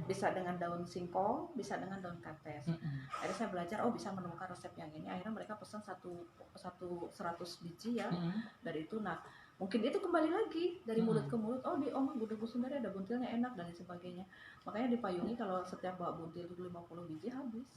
B: bisa dengan daun singkong, bisa dengan daun kates. Akhirnya saya belajar, bisa menemukan resep yang ini. Akhirnya mereka pesan 100 biji ya dari itu. Nah mungkin itu kembali lagi dari mulut ke mulut, di gudeg Bu Sundari ada buntilnya enak dan sebagainya. Makanya dipayungi kalau setiap bawa buntil itu 50 biji habis.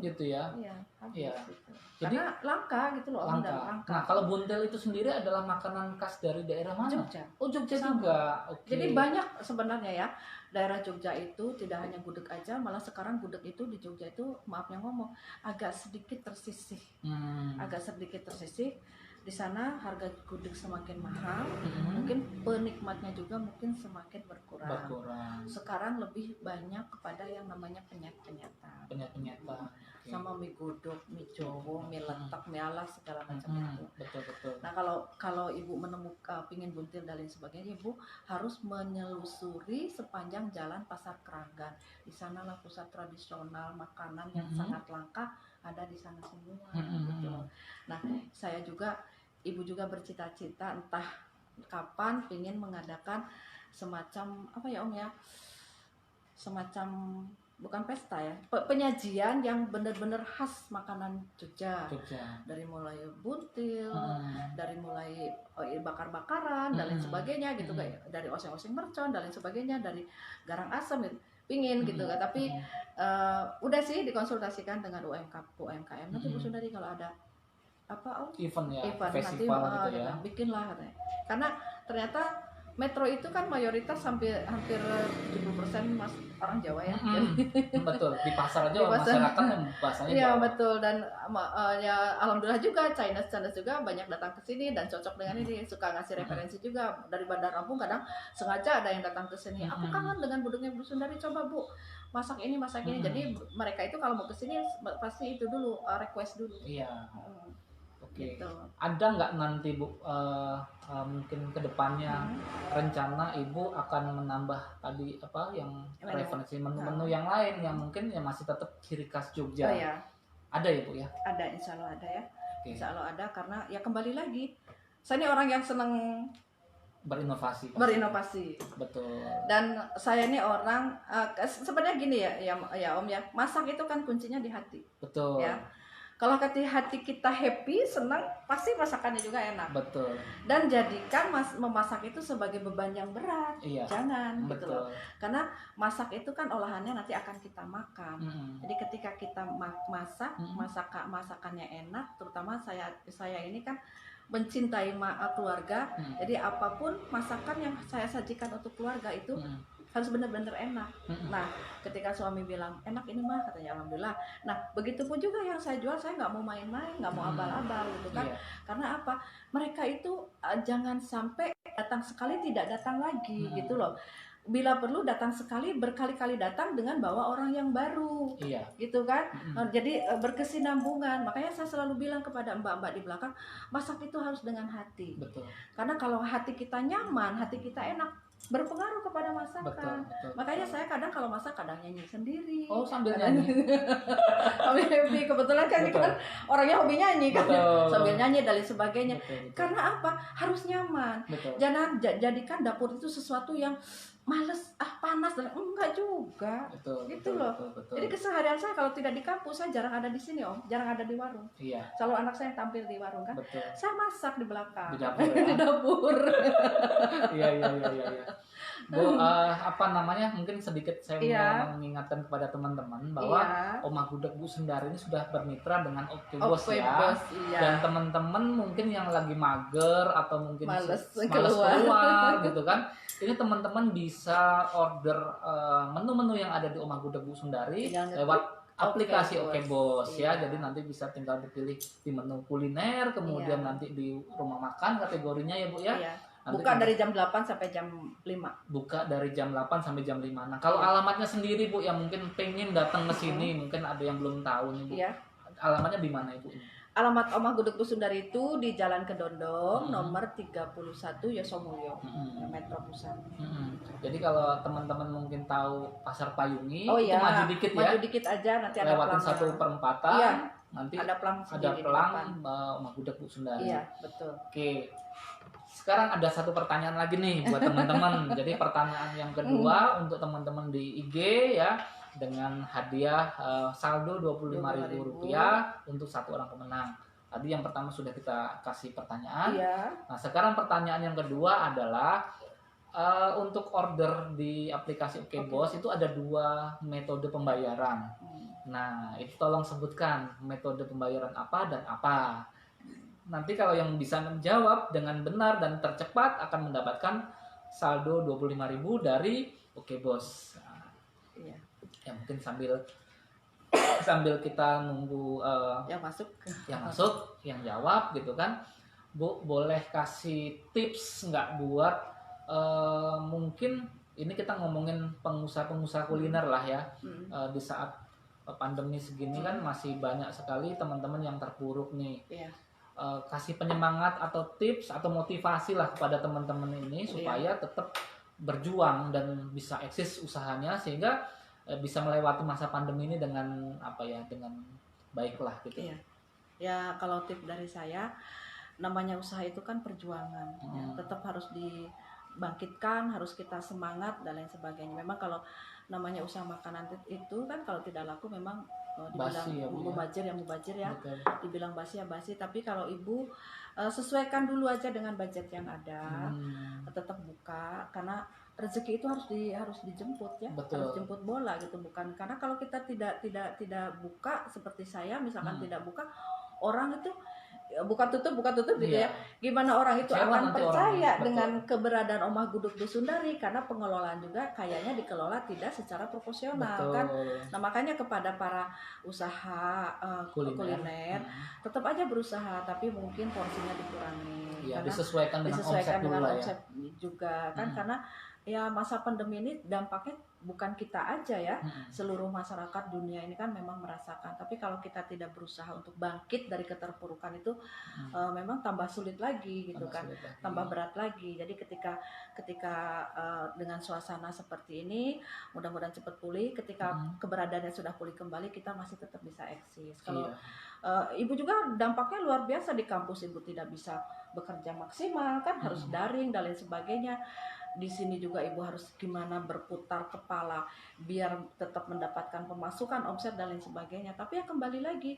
A: Gitu ya.
B: Iya, habis.
A: Iya.
B: Gitu.
A: Jadi
B: Karena langka gitu loh,
A: langka. Nah kalau buntil itu sendiri adalah makanan khas dari daerah mana?
B: Jogja.
A: Oh Jogja
B: Sama.
A: juga. Oke.
B: Jadi banyak sebenarnya ya, daerah Jogja itu tidak hanya gudeg aja, malah sekarang gudeg itu di Jogja itu, maafnya ngomong, agak sedikit tersisih. Di sana harga gudeg semakin mahal, mungkin penikmatnya juga mungkin semakin berkurang. Sekarang lebih banyak kepada yang namanya penyet-penyetan. Sama mie godok, mie jowo, mie letak, mie alas, segala macam itu.
A: Betul.
B: Nah kalau ibu menemukan pingin buntil dan lain sebagainya, ibu harus menyelusuri sepanjang jalan Pasar Keranggan. Di sanalah pusat tradisional makanan yang sangat langka ada di sana semua. Gitu. Nah ibu juga bercita-cita entah kapan pingin mengadakan semacam apa ya Om ya, semacam bukan pesta ya, penyajian yang benar-benar khas makanan Jogja. Dari mulai buntil, dari mulai bakar-bakaran dan lain sebagainya gitu, kayak dari oseng-oseng mercon dan lain sebagainya, dari garang asem gitu. pingin gitu kan. Tapi udah sih dikonsultasikan dengan UMKM. Nanti Bu Sundari kalau ada apa
A: event ya,
B: event nanti
A: festival gitu ya.
B: bikinlah katanya. Karena ternyata Metro itu kan mayoritas hampir 70% orang Jawa ya.
A: Betul, di pasar aja
B: Di pasar.
A: masyarakat yang bahasanya
B: Iya
A: Jawa.
B: betul, dan ya alhamdulillah juga Chinese juga banyak datang ke sini dan cocok dengan ini, suka ngasih referensi juga dari Bandar Lampung, kadang sengaja ada yang datang ke sini. Aku kangen dengan budegnya Bu Sundari, coba Bu masak ini. Jadi mereka itu kalau mau ke sini pasti itu dulu request dulu.
A: Iya. Oke.
B: Gitu.
A: Ada nggak nanti Bu mungkin kedepannya rencana Ibu akan menambah tadi apa yang referensi menu-menu yang lain yang mungkin yang masih tetap ciri khas Jogja?
B: Oh ya.
A: Ada ya Bu ya?
B: Ada, insya Allah ada ya.
A: Oke.
B: Insya Allah ada, karena ya kembali lagi saya ini orang yang senang
A: Berinovasi.
B: berinovasi.
A: Betul.
B: Dan saya ini orang sebenarnya gini ya Om ya, masak itu kan kuncinya di hati.
A: Betul.
B: Ya. Kalau hati kita happy, senang, pasti masakannya juga enak.
A: Betul.
B: Dan jadikan memasak itu sebagai beban yang berat.
A: Iya.
B: Jangan gitu
A: Betul.
B: loh. Karena masak itu kan olahannya nanti akan kita makan. Jadi ketika kita masak, masakannya enak, terutama saya ini kan mencintai keluarga. Jadi apapun masakan yang saya sajikan untuk keluarga itu harus benar-benar enak. Nah, ketika suami bilang enak ini mah, katanya alhamdulillah. Nah, begitupun juga yang saya jual, saya nggak mau main-main, nggak mau abal-abal gitu kan. Karena apa? Mereka itu jangan sampai datang sekali tidak datang lagi gitu loh. Bila perlu datang sekali, berkali-kali datang dengan bawa orang yang baru, gitu kan. Jadi berkesinambungan. Makanya saya selalu bilang kepada mbak-mbak di belakang, masak itu harus dengan hati.
A: Betul.
B: Karena kalau hati kita nyaman, hati kita enak, berpengaruh kepada masakan.
A: Betul.
B: Makanya saya kadang kalau masak kadang nyanyi sendiri.
A: Oh, sambil nyanyi.
B: Sambil happy. Kebetulan kan ini kan orangnya hobi nyanyi kan. Sambil nyanyi dan lain sebagainya.
A: Betul.
B: Karena apa? Harus nyaman.
A: Betul.
B: Jangan jadikan dapur itu sesuatu yang males, panas, dan enggak juga.
A: Betul.
B: Gitu loh.
A: Betul.
B: Jadi keseharian saya kalau tidak di kampus, saya jarang ada di sini Om, jarang ada di warung.
A: Iya.
B: Selalu anak saya yang tampil di warung kan.
A: Betul.
B: Saya masak di belakang.
A: Di dapur ya.
B: Di dapur.
A: Iya. Bu, apa namanya? Mungkin sedikit saya mau mengingatkan kepada teman-teman bahwa Oma Gudeg Bu Sundari ini sudah bermitra dengan Oke Bos ya. Dan teman-teman mungkin yang lagi mager atau mungkin males keluar gitu kan. Ini teman-teman bisa order menu-menu yang ada di Oma Gudeg Bu Sundari lewat aplikasi Oke Bos ya. Jadi nanti bisa tinggal dipilih di menu kuliner, kemudian nanti di rumah makan kategorinya ya Bu ya.
B: Buka dari jam 8 sampai jam 5.
A: Buka dari jam 8 sampai jam 5. Nah, kalau alamatnya sendiri Bu yang mungkin pengen datang ke sini, mungkin ada yang belum tahu nih Bu. Alamatnya di mana Ibu?
B: Alamat Oma Gudeg Bu Sundari itu di Jalan Kedondong, nomor 31 Yosomulyo, Metro Pusat.
A: Jadi kalau teman-teman mungkin tahu Pasar Payungi,
B: itu
A: maju dikit ya.
B: Maju dikit aja, nanti ada
A: lewatin satu perempatan. Nanti
B: ada pelang
A: Oma Gudeg Bu Sundari.
B: Iya, betul.
A: Oke. Sekarang ada satu pertanyaan lagi nih buat teman-teman. Jadi pertanyaan yang kedua untuk teman-teman di IG ya, dengan hadiah saldo Rp25.000 untuk satu orang pemenang. Tadi yang pertama sudah kita kasih pertanyaan. Nah, sekarang pertanyaan yang kedua adalah untuk order di aplikasi Oke Bos itu ada 2 metode pembayaran. Nah, itu tolong sebutkan metode pembayaran apa dan apa. Nanti kalau yang bisa menjawab dengan benar dan tercepat akan mendapatkan saldo Rp25.000 dari Oke Bos. Nah, ya mungkin sambil kita nunggu yang masuk, yang jawab gitu kan. Bu, boleh kasih tips nggak buat mungkin ini kita ngomongin pengusaha-pengusaha kuliner lah ya. Di saat pandemi segini kan masih banyak sekali teman-teman yang terpuruk nih. Kasih penyemangat atau tips atau motivasi lah kepada teman-teman ini supaya tetap berjuang dan bisa eksis usahanya sehingga bisa melewati masa pandemi ini dengan dengan baik lah gitu.
B: Ya kalau tips dari saya, namanya usaha itu kan perjuangan, tetap harus dibangkitkan, harus kita semangat dan lain sebagainya. Memang kalau namanya usaha makanan itu kan kalau tidak laku memang dibilang mubazir ya. Betul. Dibilang basi ya basi, tapi kalau ibu sesuaikan dulu aja dengan budget yang ada, tetap buka karena rezeki itu harus dijemput ya,
A: Betul.
B: harus jemput bola gitu, bukan karena kalau kita tidak buka seperti saya misalkan tidak buka, orang itu buka tutup gitu ya,
A: Iya.
B: gimana orang itu
A: Kecewa
B: akan
A: nanti
B: percaya
A: orangnya. Betul.
B: dengan keberadaan Omah Guduk Busundari karena pengelolaan juga kayaknya dikelola tidak secara proporsional kan.
A: Betul.
B: Nah makanya kepada para usaha kuliner tetap aja berusaha, tapi mungkin porsinya dikurangi
A: Ya,
B: karena
A: disesuaikan dengan
B: disesuaikan
A: omset dulu
B: dengan
A: lah ya.
B: omset juga kan, karena ya masa pandemi ini dampaknya bukan kita aja ya, seluruh masyarakat dunia ini kan memang merasakan. Tapi kalau kita tidak berusaha untuk bangkit dari keterpurukan itu memang tambah sulit lagi gitu kan, tambah berat lagi. Jadi ketika dengan suasana seperti ini, mudah-mudahan cepat pulih. Ketika keberadaannya sudah pulih kembali, kita masih tetap bisa eksis. Kalau ibu juga dampaknya luar biasa di kampus, ibu tidak bisa bekerja maksimal kan, harus daring dan lain sebagainya. Di sini juga ibu harus gimana berputar kepala biar tetap mendapatkan pemasukan, omset dan lain sebagainya. Tapi ya kembali lagi,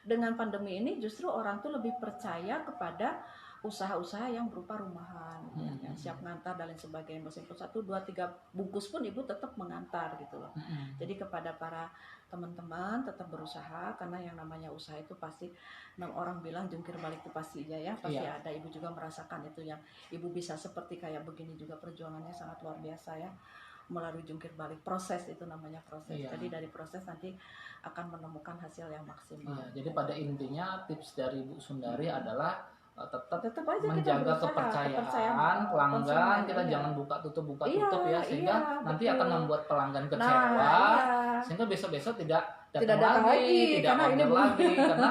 B: dengan pandemi ini justru orang tuh lebih percaya kepada usaha-usaha yang berupa rumahan, yang siap ngantar dan lain sebagainya. Meskipun 1, 2, 3 bungkus pun ibu tetap mengantar gitu loh. Jadi kepada para teman-teman tetap berusaha, karena yang namanya usaha itu pasti, orang bilang jungkir balik itu pasti ya, pasti ada. Ibu juga merasakan itu, yang ibu bisa seperti kayak begini juga perjuangannya sangat luar biasa ya, melalui jungkir balik. Proses itu namanya proses. Jadi dari proses nanti akan menemukan hasil yang maksimal.
A: Jadi pada intinya tips dari Bu Sundari adalah tetap
B: aja
A: menjaga kepercayaan pelanggan. Kita jangan buka tutup ya, sehingga nanti akan membuat pelanggan kecewa, sehingga besok-besok tidak datang lagi, tidak order lagi, karena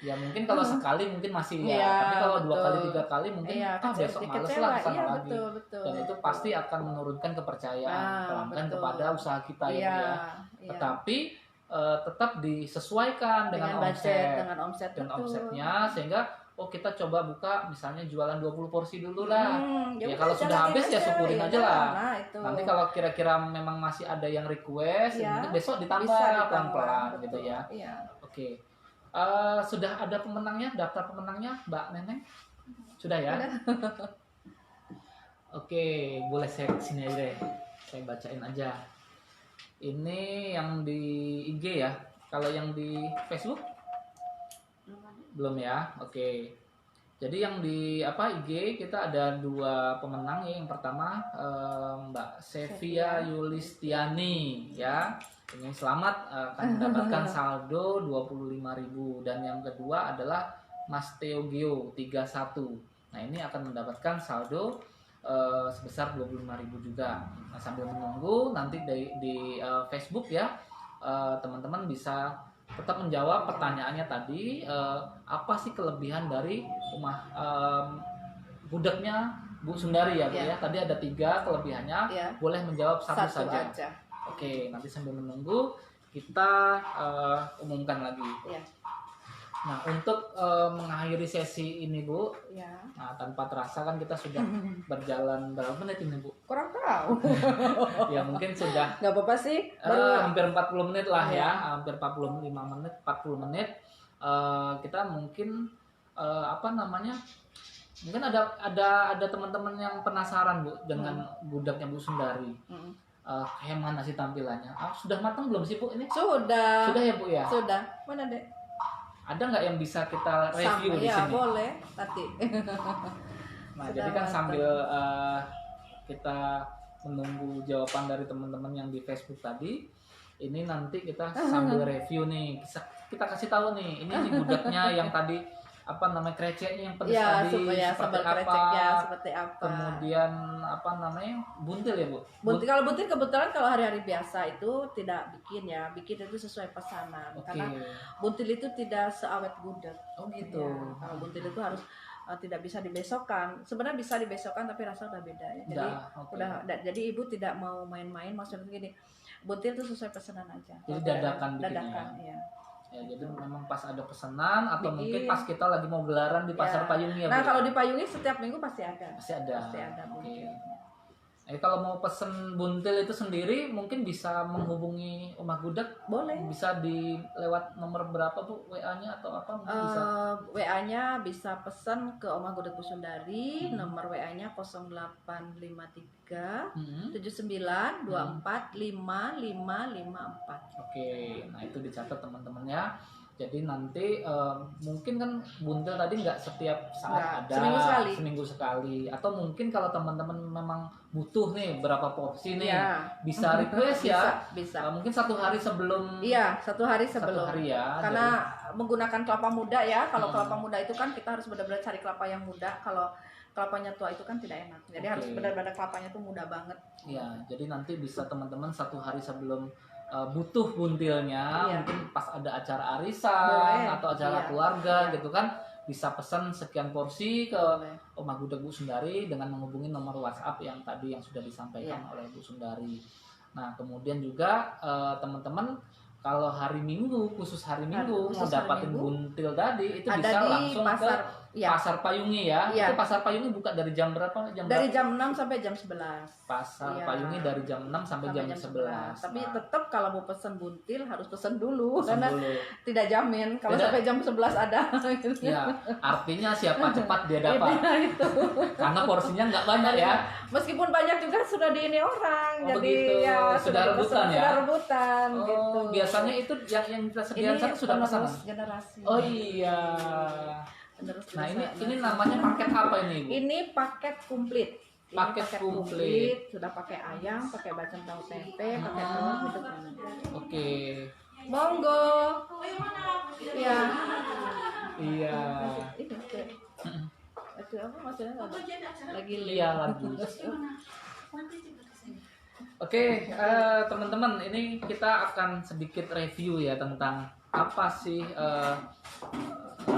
A: ya mungkin kalau sekali mungkin masih tapi kalau 2 kali 3 kali mungkin besok males lah kesana lagi. Dan itu pasti akan menurunkan kepercayaan pelanggan kepada usaha kita ya. Tetapi tetap disesuaikan dengan omsetnya, sehingga kita coba buka misalnya jualan 20 porsi dulu lah. Ya kalau sudah habis ya syukurin aja lah. Nanti kalau kira-kira memang masih ada yang request, mungkin besok ditambah pelan-pelan gitu ya. Oke. Sudah ada pemenangnya, daftar pemenangnya Mbak Neneng? Sudah ya? Oke, boleh saya kesini aja deh. Saya bacain aja. Ini yang di IG ya. Kalau yang di Facebook? Belum ya. Oke. Jadi yang di IG kita ada 2 pemenang ya. Yang pertama Mbak Sevia Yulistiani ya. Ini selamat akan mendapatkan saldo 25.000, dan yang kedua adalah Mas Teogio 31. Nah, ini akan mendapatkan saldo sebesar 25.000 juga. Nah, sambil menunggu nanti di Facebook ya, teman-teman bisa tetap menjawab pertanyaannya tadi, apa sih kelebihan dari rumah gudegnya Bu Sundari ya Bu ya. Tadi ada 3 kelebihannya, boleh menjawab satu saja. Oke, nanti sambil menunggu kita umumkan lagi. Nah, untuk mengakhiri sesi ini Bu, nah, tanpa terasa kan kita sudah berjalan berapa menit ini Bu?
B: Kurang tahu.
A: Ya mungkin sudah.
B: Nggak apa-apa sih.
A: Hampir 40 menit lah ya, hampir 40 menit. Kita mungkin mungkin ada teman-teman yang penasaran Bu dengan gudegnya Bu Sundari. Kayak mana sih tampilannya? Sudah matang belum sih Bu ini?
B: Sudah.
A: Sudah ya Bu ya?
B: Sudah. Mana Dek?
A: Ada nggak yang bisa kita review di sini?
B: Boleh, nanti.
A: Nah, jadi kan sambil kita menunggu jawaban dari teman-teman yang di Facebook tadi, ini nanti kita sambil review nih. Kita kasih tahu nih, ini gudegnya yang tadi kreceknya yang pedas tadi
B: seperti apa.
A: Kemudian buntil ya Bu?
B: Kalau buntil kebetulan kalau hari-hari biasa itu tidak bikin ya, bikin itu sesuai pesanan. Karena buntil itu tidak seawet gudeg.
A: Oh gitu.
B: Ya, kalau buntil itu harus tidak bisa dibesokkan. Sebenarnya bisa dibesokkan tapi rasa udah beda ya. Jadi jadi ibu tidak mau main-main, maksudnya gini, buntil itu sesuai pesanan aja.
A: Jadi dadakan
B: ya.
A: Ya, jadi memang pas ada pesanan atau mungkin pas kita lagi mau gelaran di Pasar Payung ya.
B: Nah, kalau di Payungi setiap minggu pasti ada.
A: Pasti ada.
B: Mungkin.
A: Kalau mau pesen buntil itu sendiri mungkin bisa menghubungi Omah Gudeg,
B: Boleh.
A: bisa di lewat nomor berapa Bu, WA-nya atau apa mungkin bisa?
B: WA-nya bisa pesan ke Omah Gudeg Busundari, nomor WA-nya 0853 79 24 5554.
A: Oke, nah itu dicatat teman-teman ya. Jadi nanti mungkin kan buntil tadi nggak setiap saat ada, seminggu sekali. Atau mungkin kalau teman-teman memang butuh nih berapa porsi nih, bisa request ya.
B: Bisa.
A: Mungkin 1 hari sebelum.
B: Iya, 1 hari sebelum.
A: 1 hari ya.
B: Karena menggunakan kelapa muda ya. Kalau kelapa muda itu kan kita harus benar-benar cari kelapa yang muda. Kalau kelapanya tua itu kan tidak enak. Jadi harus benar-benar kelapanya tuh muda banget.
A: Iya, jadi nanti bisa teman-teman 1 hari sebelum butuh buntilnya, mungkin pas ada acara arisan atau acara keluarga gitu kan, bisa pesan sekian porsi ke Omah Gudeg Bu Sundari dengan menghubungi nomor WhatsApp yang tadi yang sudah disampaikan oleh Bu Sundari. Nah kemudian juga teman-teman kalau hari Minggu, khusus hari Minggu mau dapatin buntil tadi itu
B: ada
A: bisa
B: di
A: langsung
B: pasar,
A: ke Pasar Payungi ya. Itu Pasar Payungi buka dari jam berapa?
B: Dari jam 6 sampai jam 11.
A: Pasar Payungi dari jam 6 sampai jam 11.
B: Tapi tetap kalau mau pesen buntil harus pesen dulu karena tidak jamin kalau sampai jam 11 ada.
A: Ya, artinya siapa cepat dia dapat. Karena porsinya nggak banyak ya.
B: Meskipun banyak juga sudah di ini orang. Jadi
A: begitu.
B: ya
A: sudah rebutan ya.
B: Sudah rebutan gitu.
A: Biasanya itu yang kita sediakan sana sudah pesan.
B: Generasi.
A: Oh iya. Nah ini namanya paket apa ini, Bu?
B: Ini paket komplit.
A: Paket komplit.
B: Sudah pakai ayam, pakai bacem tahu tempe, pakai telur gitu kan.
A: Oke.
B: Monggo. Iya.
A: Iya.
B: Itu apa maksudnya lagi
A: lagi. Oke, teman-teman, ini kita akan sedikit review ya tentang apa sih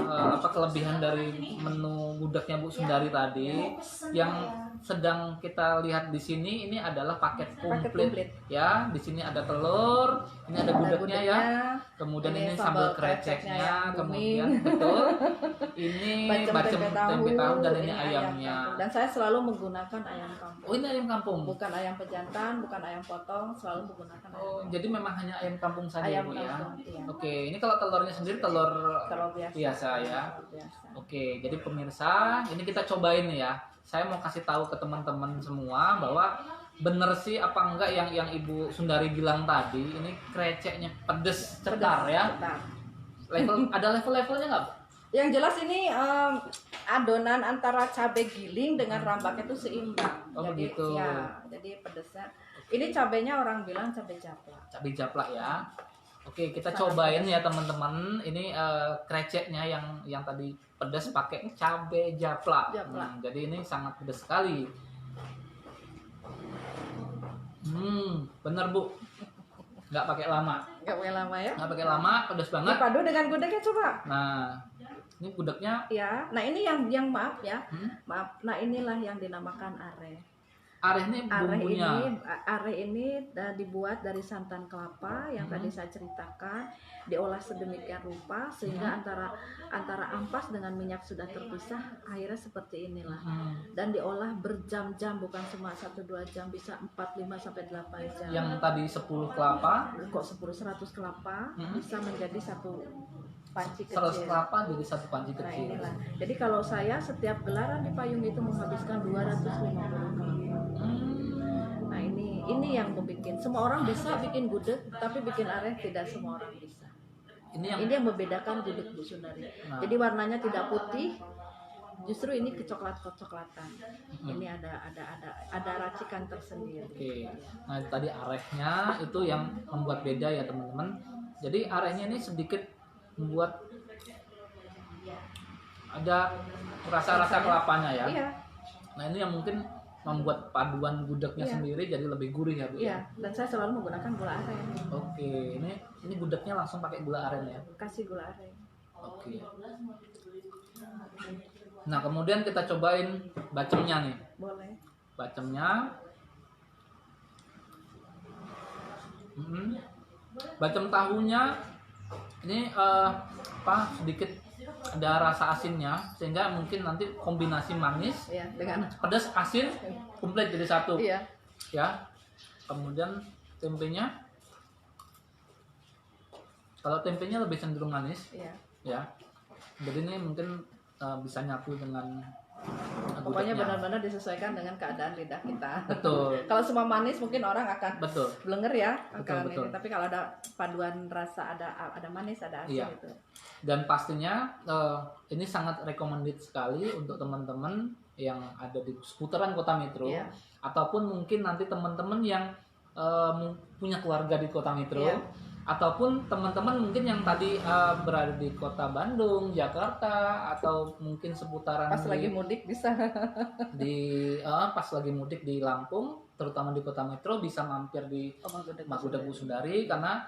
A: apa kelebihan dari menu gudegnya Bu Sundari tadi. Yang sedang kita lihat di sini ini adalah paket komplit ya. Di sini ada telur, ini ada gudegnya ya. Kemudian ini sambal kreceknya, kemudian betul. Ini bacem tempe tahu dan ini ayamnya.
B: Dan saya selalu menggunakan ayam kampung.
A: Oh, ini ayam kampung.
B: Bukan ayam pejantan, bukan ayam potong, selalu menggunakan ayam.
A: Oh, jadi memang hanya ayam kampung saja
B: ayam
A: Bu ya.
B: Iya.
A: Oke, ini kalau telurnya sendiri telur biasa ya. Oke, jadi pemirsa, ini kita cobain ya. Saya mau kasih tahu ke teman-teman semua bahwa bener sih apa enggak yang Ibu Sundari bilang tadi, ini kreceknya pedes cetar ya. Ada level-levelnya nggak?
B: Yang jelas ini adonan antara cabai giling dengan rambaknya itu seimbang.
A: Oh,
B: jadi
A: begitu.
B: Ya, jadi pedesnya. Ini cabainya orang bilang cabai japlak.
A: Cabai japlak ya. Oke, kita cobain ya teman-teman. Ini kreceknya yang tadi pedas pakai cabai japlak. Jadi ini sangat pedas sekali. Bener Bu. Nggak pakai lama.
B: Nggak pakai lama ya?
A: Nggak pakai lama, pedas banget.
B: Dipadu dengan gudegnya coba.
A: Nah, ini gudegnya.
B: Ya, nah ini yang maaf ya, maaf. Nah inilah yang dinamakan are.
A: Are ini bumbunya.
B: Are ini dibuat dari santan kelapa yang tadi saya ceritakan, diolah sedemikian rupa sehingga antara ampas dengan minyak sudah terpisah, akhirnya seperti inilah. Dan diolah berjam-jam, bukan cuma 1-2 jam, bisa 4, 5 sampai 8 jam.
A: Yang tadi 10 kelapa,
B: kok 100 kelapa bisa menjadi satu panci kecil.
A: 100 kelapa jadi satu panci kecil.
B: Nah, inilah. Jadi kalau saya setiap gelaran di payung itu menghabiskan 250 kelapa. Nah ini yang membuat semua orang bisa bikin gudeg, tapi bikin are tidak semua orang bisa. Ini yang membedakan gudeg Bu Sundari. Jadi warnanya tidak putih, justru ini kecoklatan. Ini ada racikan tersendiri.
A: Oke. Nah tadi arehnya itu yang membuat beda ya teman-teman. Jadi arehnya ini sedikit membuat ada rasa-rasa kelapanya ya.
B: Iya.
A: Nah ini yang mungkin membuat paduan gudegnya sendiri jadi lebih gurih ya Bu.
B: Iya. Dan saya selalu menggunakan gula aren.
A: Oke. Ini gudegnya langsung pakai gula aren ya.
B: Kasih gula aren.
A: Oke. Nah kemudian kita cobain bacemnya nih.
B: Boleh.
A: Bacemnya. Bacem tahunya ini sedikit ada rasa asinnya sehingga mungkin nanti kombinasi manis
B: dengan
A: pedas asin komplit jadi satu.
B: Iya.
A: ya. Kemudian tempenya, kalau tempenya lebih cenderung manis
B: Iya.
A: ya. Jadi ini mungkin bisa nyatu dengan
B: Pokoknya
A: gudegnya.
B: benar-benar disesuaikan dengan keadaan lidah kita.
A: Betul.
B: Kalau semua manis mungkin orang akan
A: Betul.
B: blenger ya,
A: Betul,
B: akan
A: betul.
B: ini. Tapi kalau ada paduan rasa, ada manis, ada asin
A: Iya.
B: itu.
A: Dan pastinya ini sangat recommended sekali untuk teman-teman yang ada di seputaran Kota Metro,
B: Iya.
A: ataupun mungkin nanti teman-teman yang punya keluarga di Kota Metro,
B: Iya.
A: ataupun teman-teman mungkin yang tadi berada di Kota Bandung, Jakarta, atau mungkin seputaran
B: Pas lagi mudik bisa.
A: pas lagi mudik di Lampung, terutama di Kota Metro, bisa mampir di Gudeg Bu Sundari, karena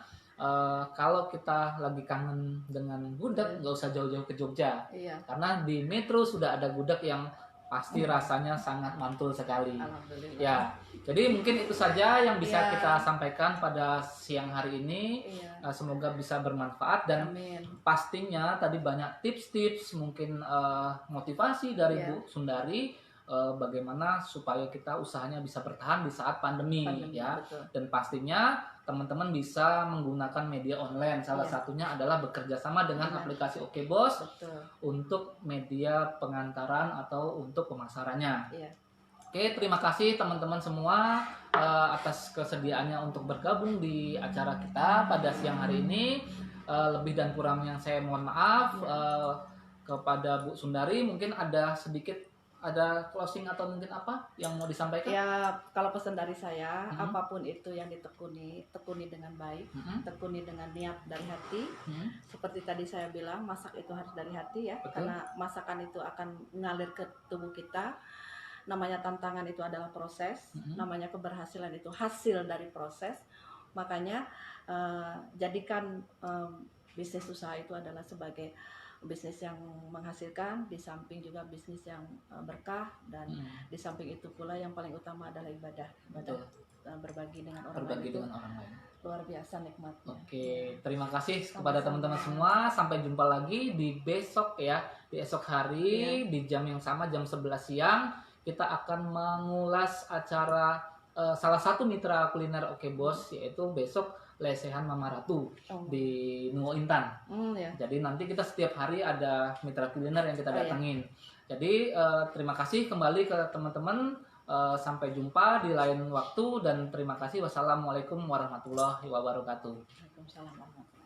A: kalau kita lagi kangen dengan gudeg, nggak usah jauh-jauh ke Jogja,
B: Iya.
A: karena di Metro sudah ada gudeg yang pasti rasanya sangat mantul sekali.
B: Alhamdulillah.
A: Ya, jadi mungkin itu saja yang bisa
B: Ya.
A: kita sampaikan pada siang hari ini.
B: Iya.
A: Semoga bisa bermanfaat, dan
B: Amin.
A: pastinya tadi banyak tips-tips, mungkin motivasi dari
B: Iya.
A: Bu Sundari bagaimana supaya kita usahanya bisa bertahan di saat pandemi, ya.
B: Betul.
A: Dan pastinya teman-teman bisa menggunakan media online. Salah
B: Iya.
A: satunya adalah bekerja sama dengan
B: Benar.
A: aplikasi Oke Bos
B: Betul.
A: untuk media pengantaran atau untuk pemasarannya.
B: Iya.
A: Oke, terima kasih teman-teman semua atas kesediaannya untuk bergabung di acara kita pada siang hari ini. Lebih dan kurangnya saya mohon maaf. Kepada Bu Sundari mungkin ada closing atau mungkin apa yang mau disampaikan?
B: Ya, kalau pesan dari saya,
A: Mhm.
B: apapun itu yang tekuni dengan baik,
A: Mhm.
B: tekuni dengan niat dari hati.
A: Mhm.
B: Seperti tadi saya bilang, masak itu harus dari hati ya,
A: Betul.
B: karena masakan itu akan mengalir ke tubuh kita. Namanya tantangan itu adalah proses,
A: Mhm.
B: namanya keberhasilan itu hasil dari proses. Makanya jadikan bisnis usaha itu adalah sebagai bisnis yang menghasilkan, di samping juga bisnis yang berkah, dan di samping itu pula yang paling utama adalah ibadah.
A: Betul.
B: Berbagi dengan orang
A: Berbagi
B: lain itu
A: dengan orang lain.
B: luar biasa nikmatnya.
A: Oke, terima kasih kepada
B: Sama-sama.
A: teman-teman semua. Sampai jumpa lagi di besok ya, di esok hari di jam yang sama, jam 11 siang. Kita akan mengulas acara salah satu mitra kuliner Oke Bos, yaitu besok Lesehan Mama Ratu di Nuo Intan.
B: Ya.
A: Jadi nanti kita setiap hari ada mitra kuliner yang kita datangin. Jadi terima kasih kembali ke teman-teman. Sampai jumpa di lain waktu, dan terima kasih. Wassalamualaikum warahmatullahi wabarakatuh.
B: Waalaikumsalam warahmatullahi wabarakatuh.